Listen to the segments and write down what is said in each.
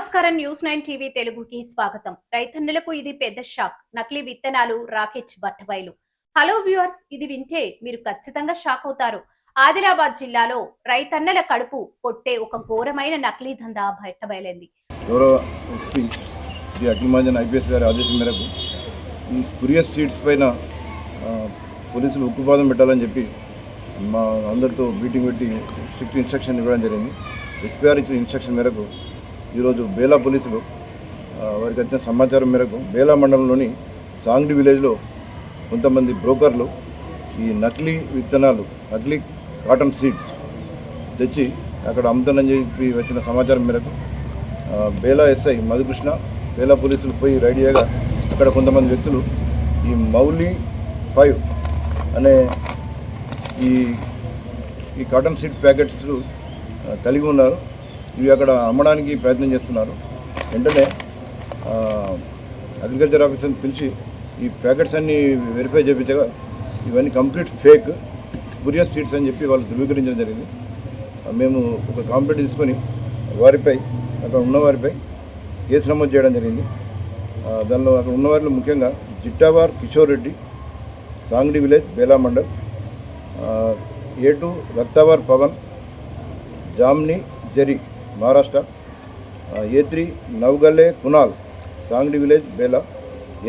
నమస్కారం news 9 TV తెలుగుకి స్వాగతం. రైతన్నులకు ఇది పెద్ద షాక్. నకిలీ విత్తనాలు రాకెచ్ బట్టబయలు. హలో వ్యూవర్స్, ఇది వింటే మీరు ఖచ్చితంగా షాక్ అవుతారు. ఆదిలాబాద్ జిల్లాలో రైతన్నల కడుపు కొట్టే ఒక ఘోరమైన నకిలీ దందా బయటబయలైంది. అఖిలమాంజన్ ఐపీఎస్ గారి ఆదేశం మేరకు ఈ స్పురియస్ సీడ్స్ పైన పోలీసులు ఉక్కుపాదం పెట్టాలని చెప్పి మా అందరితో మీటింగ్ పెట్టి స్ట్రిక్ట్ ఇన్స్ట్రక్షన్ ఇవ్వడం జరిగింది. ఎస్పీఆర్ ఇచ్చిన ఇన్స్ట్రక్షన్ మేరకు ఈరోజు బేలా పోలీసులు వారికి వచ్చిన సమాచారం మేరకు బేలా మండలంలోని సాంగ్డి విలేజ్లో కొంతమంది బ్రోకర్లు ఈ నకిలీ విత్తనాలు, నకిలీ కాటన్ సీడ్స్ తెచ్చి అక్కడ అమ్ముతానని చెప్పి వచ్చిన సమాచారం మేరకు బేలా ఎస్ఐ మధుకృష్ణ, బేలా పోలీసులు పోయి రైడ్ చేయగా అక్కడ కొంతమంది వ్యక్తులు ఈ మౌలి 5 అనే ఈ కాటన్ సీడ్ ప్యాకెట్స్ కలిగి ఉన్నారు. ఇవి అక్కడ అమ్మడానికి ప్రయత్నం చేస్తున్నారు. వెంటనే అగ్రికల్చర్ ఆఫీసర్ని పిలిచి ఈ ప్యాకెట్స్ అన్నీ వెరిఫై చేయించగా ఇవన్నీ కంప్లీట్ ఫేక్ స్పురియస్ సీడ్స్ అని చెప్పి వాళ్ళు ధృవీకరించడం జరిగింది. మేము ఒక కంప్లైంట్ తీసుకొని వారిపై, అక్కడ ఉన్నవారిపై కేసు నమోదు చేయడం జరిగింది. దానిలో అక్కడ ఉన్నవారిలో ముఖ్యంగా Jittawar Kishore Reddy, Sangdi village, Bela mandal, A2 Raktawar Pawan, Jamni Zari Maharashtra, A3 Navgalle Kunal, Sangdi village, Bela,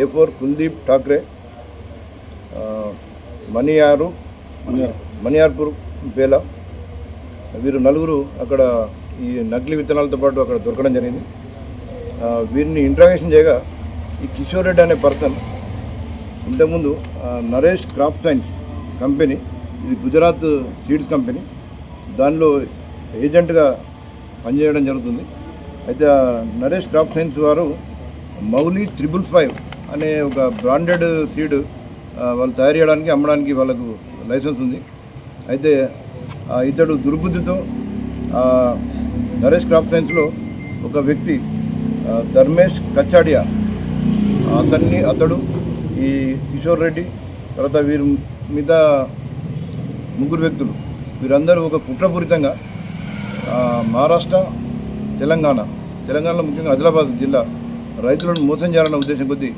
A4 Kuldeep Thackeray, Maniyarpur, Bela. వీరు నలుగురు అక్కడ ఈ నకిలీ విత్తనాలతో పాటు అక్కడ దొరకడం జరిగింది. వీరిని ఇంట్రాగేషన్ చేయగా ఈ కిషోర్ రెడ్డి అనే పర్సన్ ఇంతకుముందు నరేష్ క్రాప్ సైన్స్ కంపెనీ, ఇది గుజరాత్ సీడ్స్ కంపెనీ, దానిలో ఏజెంట్గా పనిచేయడం జరుగుతుంది. అయితే నరేష్ క్రాప్ సైన్స్ వారు మౌలి 555 అనే ఒక బ్రాండెడ్ సీడ్ వాళ్ళు తయారు చేయడానికి, అమ్మడానికి వాళ్ళకు లైసెన్స్ ఉంది. అయితే ఇతడు దుర్బుద్ధితో నరేష్ క్రాప్ సైన్స్లో ఒక వ్యక్తి ధర్మేష్ కచ్చాడియా, అతడు ఈ కిషోర్ రెడ్డి, తర్వాత వీరు మిగతా ముగ్గురు వ్యక్తులు, వీరందరూ ఒక కుట్రపూరితంగా మహారాష్ట్ర, తెలంగాణలో ముఖ్యంగా ఆదిలాబాద్ జిల్లా రైతులను మోసం చేయాలన్న ఉద్దేశం కొద్దీ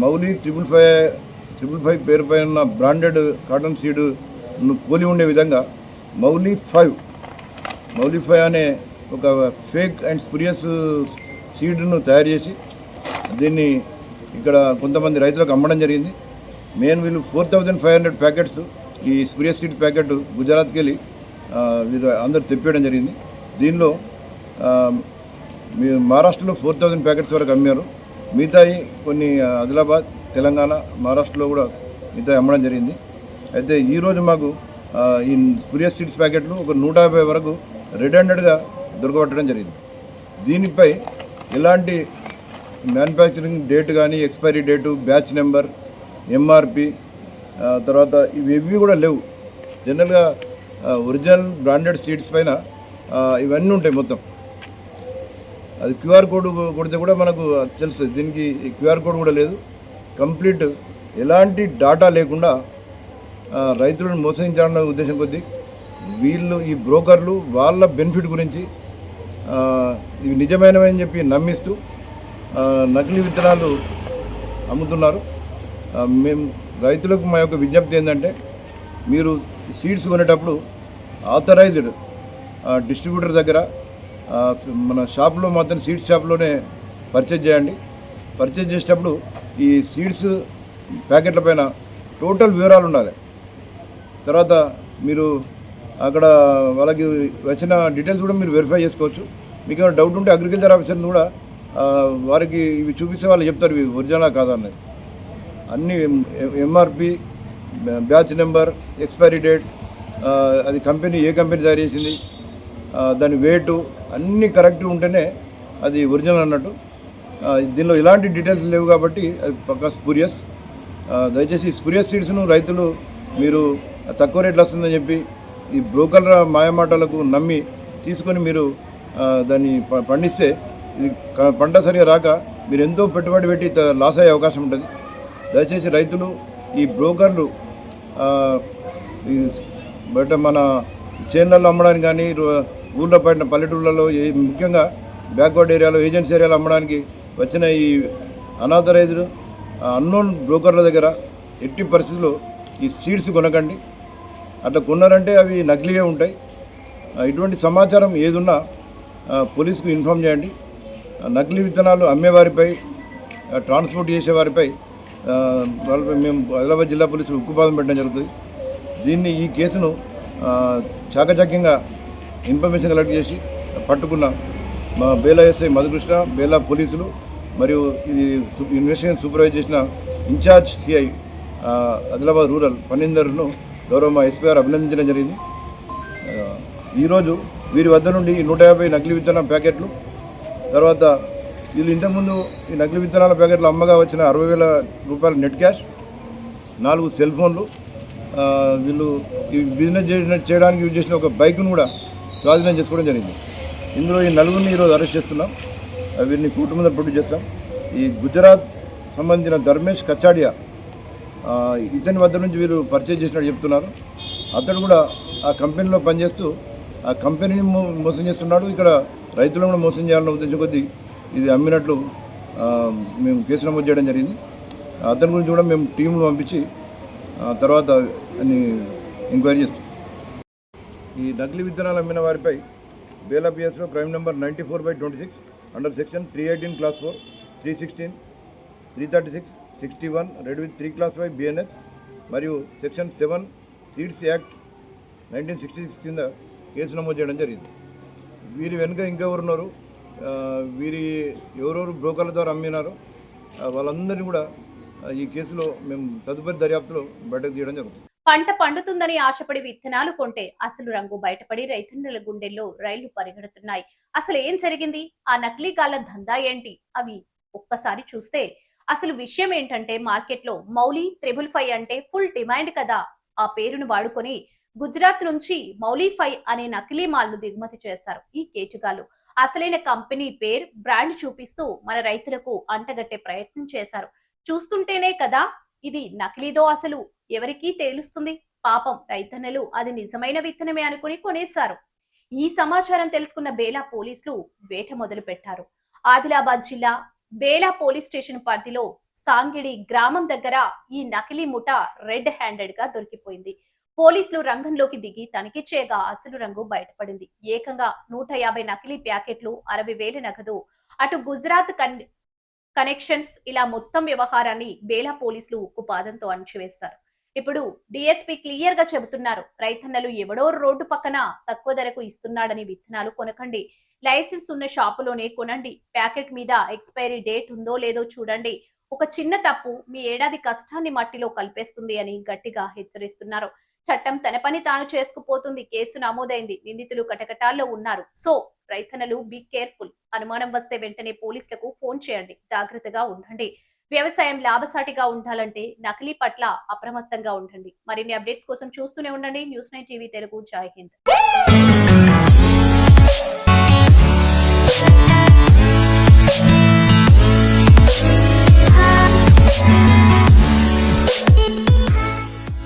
మౌలి 555 పేరుపై ఉన్న బ్రాండెడ్ కాటన్ సీడును పోలి ఉండే విధంగా మౌలి 5 అనే ఒక ఫేక్ అండ్ స్పురియస్ సీడ్ను తయారు చేసి దీన్ని ఇక్కడ కొంతమంది రైతులకు అమ్మడం జరిగింది. వీళ్ళు 4500 ప్యాకెట్స్ ఈ స్పురియస్ సీడ్ ప్యాకెట్ గుజరాత్కి వెళ్ళి వీరు అందరూ తెప్పియడం జరిగింది. దీనిలో మహారాష్ట్రలో 4000 ప్యాకెట్స్ వరకు అమ్మారు. మిగతాయి కొన్ని ఆదిలాబాద్, తెలంగాణ, మహారాష్ట్రలో కూడా మిగతాయి అమ్మడం జరిగింది. అయితే ఈరోజు మాకు ఈ స్పురియస్ సీడ్స్ ప్యాకెట్లు ఒక 150 వరకు రెడ్ హ్యాండెడ్గా దొరకబట్టడం జరిగింది. దీనిపై ఎలాంటి మ్యానుఫ్యాక్చరింగ్ డేట్ కానీ, expiry date, batch number, MRP, తర్వాత ఇవి కూడా లేవు. జనరల్గా ఒరిజినల్ బ్రాండెడ్ సీడ్స్ పైన ఇవన్నీ ఉంటాయి మొత్తం. అది QR కోడ్ కొడితే కూడా మనకు తెలుస్తుంది. దీనికి QR కోడ్ కూడా లేదు. కంప్లీట్ ఎలాంటి డాటా లేకుండా రైతులను మోసగించాలన్న ఉద్దేశం కొద్దీ వీళ్ళు, ఈ బ్రోకర్లు వాళ్ళ బెనిఫిట్ గురించి ఇవి నిజమైనవని చెప్పి నమ్మిస్తూ నకిలీ విత్తనాలు అమ్ముతున్నారు. మేము రైతులకు మా యొక్క విజ్ఞప్తి ఏంటంటే, మీరు సీడ్స్ కొనేటప్పుడు ఆథరైజ్డ్ డిస్ట్రిబ్యూటర్ దగ్గర మన షాప్లో మాత్రం సీడ్స్ షాప్లోనే పర్చేజ్ చేయండి. పర్చేజ్ చేసేటప్పుడు ఈ సీడ్స్ ప్యాకెట్ల పైన టోటల్ వివరాలు ఉండాలి. తర్వాత మీరు అక్కడ వాళ్ళకి వచ్చిన డీటెయిల్స్ కూడా మీరు వెరిఫై చేసుకోవచ్చు. మీకు ఏమైనా డౌట్ ఉంటే అగ్రికల్చర్ ఆఫీసర్ని కూడా వారికి ఇవి చూపిస్తే వాళ్ళు చెప్తారు ఇవి ఒరిజినల్ కాదన్నది. అన్నీ MRP, batch number, expiry date, అది కంపెనీ ఏ కంపెనీ తయారు చేసింది, దాని వెయిట్ అన్నీ కరెక్ట్గా ఉంటేనే అది ఒరిజినల్ అన్నట్టు. దీనిలో ఎలాంటి డీటెయిల్స్ లేవు కాబట్టి అది పక్కా స్పురియస్. దయచేసి ఈ స్పురియస్ సీడ్స్ను రైతులు మీరు తక్కువ రేట్లు వస్తుందని చెప్పి ఈ బ్రోకర్ల మాయమాటలకు నమ్మి తీసుకొని మీరు దాన్ని పండిస్తే ఇది పంట సరిగా రాక మీరు ఎంతో పెట్టుబడి పెట్టి లాస్ అయ్యే అవకాశం ఉంటుంది. దయచేసి రైతులు, ఈ బ్రోకర్లు బయట మన చేన్లలో అమ్మడానికి కానీ, ఊళ్ళో పడిన పల్లెటూళ్ళలో ముఖ్యంగా బ్యాక్వర్డ్ ఏరియాలో ఏజెన్సీ ఏరియాలో అమ్మడానికి వచ్చిన ఈ అనాథరైజ్డ్ అన్నోన్ బ్రోకర్ల దగ్గర ఎట్టి పరిస్థితుల్లో ఈ సీడ్స్ కొనకండి. అట్లా కొన్నారంటే అవి నకిలీగా ఉంటాయి. ఇటువంటి సమాచారం ఏదున్నా పోలీసుకు ఇన్ఫామ్ చేయండి. నకిలీ విత్తనాలు అమ్మేవారిపై, ట్రాన్స్పోర్ట్ చేసేవారిపై వాళ్ళపై మేము ఆదిలాబాద్ జిల్లా పోలీసులు ఉక్కుపాదం పెట్టడం జరుగుతుంది. ఈ కేసును చాకచక్యంగా ఇన్ఫర్మేషన్ కలెక్ట్ చేసి పట్టుకున్న మా బేలా ఎస్ఐ మధుకృష్ణ, బేలా పోలీసులు మరియు ఇది ఇన్వెస్టిగేషన్ సూపర్వైజ్ చేసిన ఇన్ఛార్జ్ సిఐ ఆదిలాబాద్ రూరల్ పన్నీందర్ను గౌరవ మా ఎస్పీ గారు అభినందించడం జరిగింది. ఈరోజు వీరి వద్ద నుండి 150 నకిలీ విత్తనాల ప్యాకెట్లు, తర్వాత వీళ్ళు ఇంతకుముందు ఈ నకిలీ విత్తనాల ప్యాకెట్లు అమ్మగా వచ్చిన 60,000 రూపాయల నెట్ క్యాష్, 4 సెల్ ఫోన్లు, వీళ్ళు ఈ బిజినెస్ చేయడానికి యూజ్ చేసిన ఒక బైక్ను కూడా స్వాధీనం చేసుకోవడం జరిగింది. ఇందులో ఈ నలుగురిని ఈరోజు అరెస్ట్ చేస్తున్నాం. వీరిని కోర్టు ముందు ప్రొడ్యూస్ చేస్తాం. ఈ గుజరాత్ సంబంధించిన ధర్మేష్ కచాడియా, ఇతని వద్ద నుంచి వీరు పర్చేజ్ చేసినట్టు చెప్తున్నారు. అతడు కూడా ఆ కంపెనీలో పనిచేస్తూ ఆ కంపెనీని మోసం చేస్తున్నాడు. ఇక్కడ రైతులను కూడా మోసం చేయాలన్న ఉద్దేశం కొద్దీ ఇది అమ్మినట్లు మేము కేసు నమోదు చేయడం జరిగింది. అతని గురించి కూడా మేము టీంను పంపించి తర్వాత అన్ని ఎంక్వైరీ చేస్తాం. ఈ నకిలీ విత్తనాలు అమ్మిన వారిపై బేలా పిఎస్లో crime number 94/26 under section 318 class 4, 316, 336, 61 read with 3 class 5 BNS మరియు సెక్షన్ 7 సీడ్స్ యాక్ట్ 1966 కింద కేసు నమోదు చేయడం జరిగింది. వీరి వెనుక ఇంకెవరున్నారు, వీరి ఎవరెవరు బ్రోకర్ల ద్వారా అమ్మినారో వాళ్ళందరినీ కూడా ఈ కేసులో మేము తదుపరి దర్యాప్తులో బయటకు తీయడం జరుగుతుంది. పంట పండుతుందని ఆశపడి విత్తనాలు కొంటే అసలు రంగు బయటపడి రైతన్నుల గుండెల్లో రైళ్లు పరిగెడుతున్నాయి. అసలు ఏం జరిగింది? ఆ నకిలీగాళ్ల దందా ఏంటి? అవి ఒక్కసారి చూస్తే అసలు విషయం ఏంటంటే, మార్కెట్లో మౌలి 555 అంటే ఫుల్ డిమాండ్ కదా. ఆ పేరును వాడుకొని గుజరాత్ నుంచి మౌలి 5 అనే నకిలీ మాల్ను దిగుమతి చేశారు ఈ కేటుగాళ్లు. అసలైన కంపెనీ పేరు, బ్రాండ్ చూపిస్తూ మన రైతులకు అంటగట్టే ప్రయత్నం చేశారు. చూస్తుంటేనే కదా ఇది నకిలీదో అసలు ఎవరికీ తేలుస్తుంది. పాపం రైతన్నలు అది నిజమైన విత్తనమే అనుకుని కొనేశారు. ఈ సమాచారం తెలుసుకున్న బేలా పోలీసులు వేట మొదలు పెట్టారు. ఆదిలాబాద్ జిల్లా బేలా పోలీస్ స్టేషన్ పరిధిలో సాంగిడి గ్రామం దగ్గర ఈ నకిలీ ముఠా రెడ్ హ్యాండెడ్ గా దొరికిపోయింది. పోలీసులు రంగంలోకి దిగి తనిఖీ చేయగా అసలు రంగు బయటపడింది. ఏకంగా 150 నకిలీ ప్యాకెట్లు, 60,000 నగదు, అటు గుజరాత్ కనెక్షన్స్, ఇలా మొత్తం వ్యవహారాన్ని బేలా పోలీసులు ఉక్కుపాదంతో అణచివేశారు. ఇప్పుడు డిఎస్పీ క్లియర్ గా చెబుతున్నారు, రైతన్నలు ఎవడో రోడ్డు పక్కన తక్కువ ధరకు ఇస్తున్నాడని విత్తనాలు కొనకండి. లైసెన్స్ ఉన్న షాపులోనే కొనండి. ప్యాకెట్ మీద ఎక్స్పైరీ డేట్ ఉందో లేదో చూడండి. ఒక చిన్న తప్పు మీ ఏడాది కష్టాన్ని మట్టిలో కలిపేస్తుంది అని గట్టిగా హెచ్చరిస్తున్నారు. చట్టం తన పని తాను చేసుకుపోతుంది. కేసు నమోదైంది. నిందితులు కటకటాల్లో ఉన్నారు. సో రైతన్నలు బీ కేర్ఫుల్. అనుమానం వస్తే వెంటనే పోలీసులకు ఫోన్ చేయండి. జాగ్రత్తగా ఉండండి. వ్యవసాయం లాభసాటిగా ఉండాలంటే నకిలీ పట్ల అప్రమత్తంగా ఉండండి. మరిన్ని అప్డేట్స్ కోసం చూస్తూనే ఉండండి న్యూస్ 9 టీవీ తెలుగు. జై హింద్.